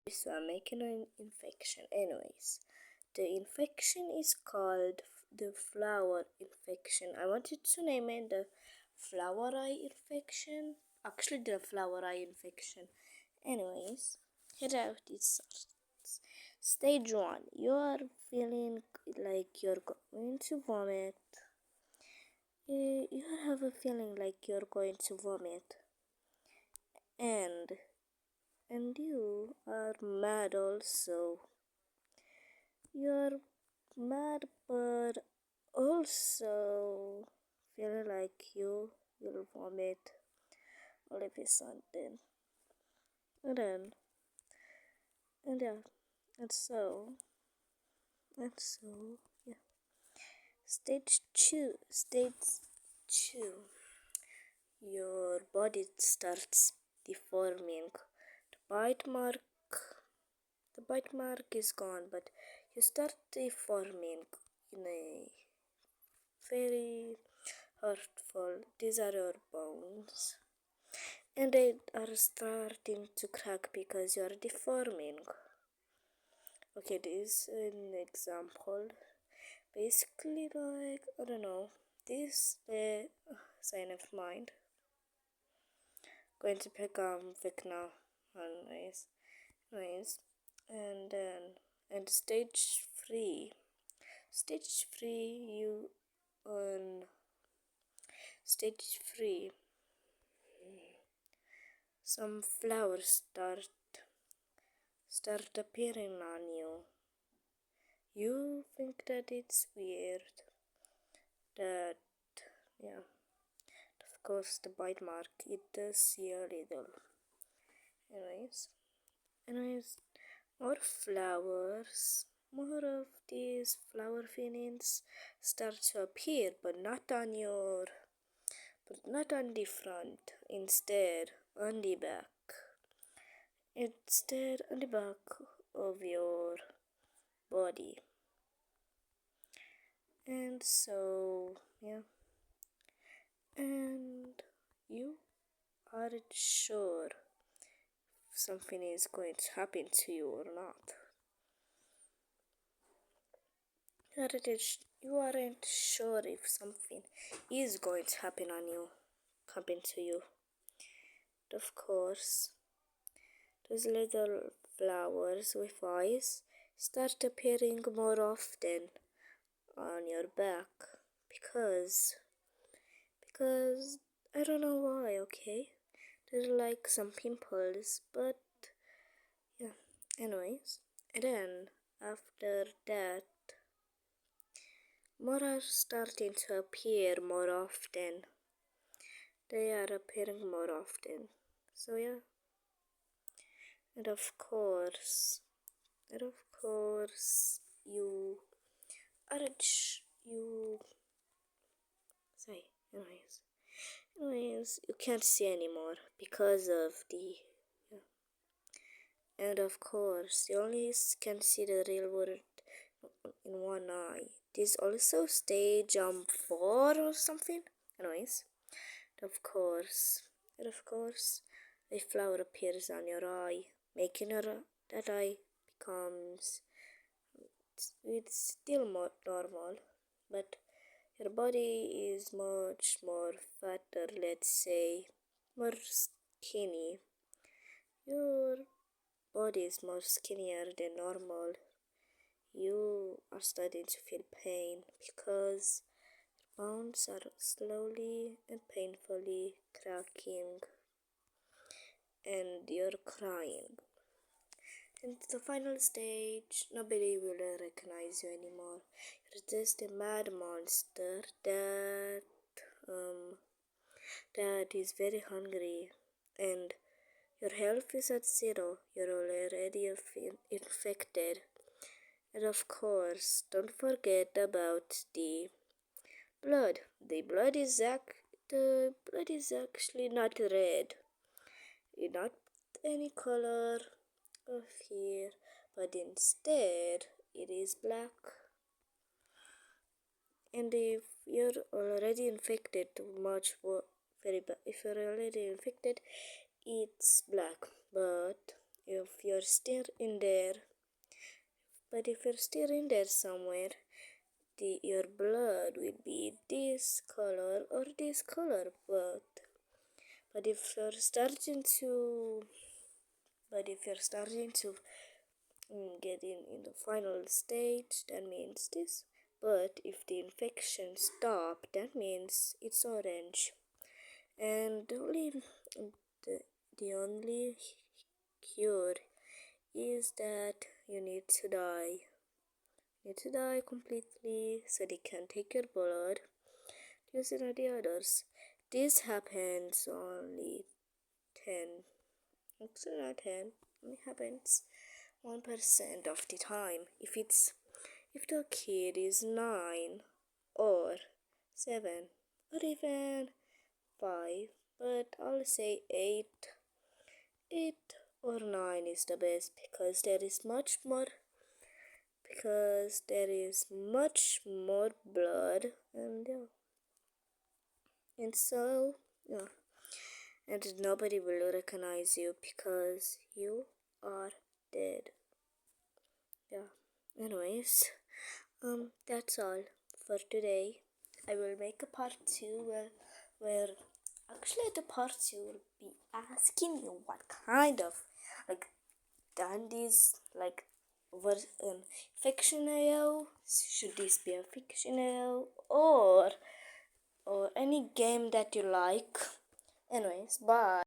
So I'm making an infection. Anyways, the infection is called the flower infection. I wanted to name it the flower eye infection. Actually, the flower eye infection. Anyways, here out it starts. Stage 1. You are feeling like you're going to vomit. You have a feeling like you're going to vomit. And you are mad also. You're mad, but also feeling like you will vomit all of a sudden. And then, and yeah, and so, yeah. Stage 2. Your body starts deforming. The bite mark The bite mark is gone, but you start deforming in a very hurtful. These are your bones, and they are starting to crack because you are deforming. Okay, this is an example. Basically, like, I don't know, this sign of mind. Going to pick Vic now. Anyways, and then and stage 3 you on stage 3 some flowers start appearing on you. You think that it's weird, that yeah, of course the bite mark, it does see a little. Anyways, more flowers, more of these flower feelings start to appear, but not on the front, instead on the back. Instead on the back of your body. And so, yeah. And you aren't sure if something is going to happen to you or not. You aren't sure if something is going to happen to you. Of course, those little flowers with eyes start appearing more often on your back because I don't know why, okay? There's like some pimples, but yeah, anyways. And then after that, more are starting to appear more often. They are appearing more often. So yeah. And of course, you aren't you say anyways, you can't see anymore because of the yeah. And of course, you only can see the real world in one eye. This also stage 4 or something. Anyways, of course, a flower appears on your eye, making that eye becomes it's still more normal, but your body is much more fatter, let's say, more skinny. Your body is more skinnier than normal. You are starting to feel pain because your bones are slowly and painfully cracking, and you're crying. And the final stage, nobody will recognize you anymore. You're just a mad monster um that is very hungry, and your health is at 0. You're already infected. And of course, don't forget about the blood. The blood is actually not red. It's not any color of here, but instead it is black. And if you're already infected, much very bad. If you're already infected, it's black. But if you're still in there. But if you're still in there somewhere, your blood will be this color or this color. But if you're starting to but if you're starting to get in the final stage, that means this. But if the infection stopped, that means it's orange. And the, the only cure is that you need to die. You need to die completely so they can take your blood, use it on the others. This happens only 10, actually not 10, it happens 1% of the time. If the kid is 9 or 7 or even 5, but I'll say 8 or 9 is the best because there is much more blood, and yeah, and so yeah, and nobody will recognize you because you are dead. Yeah. Anyways, that's all for today. I will make a part 2 where actually the part 2 will be asking you what kind of like dandies like was fiction AO. Should this be a fiction AO or any game that you like? Anyways, bye.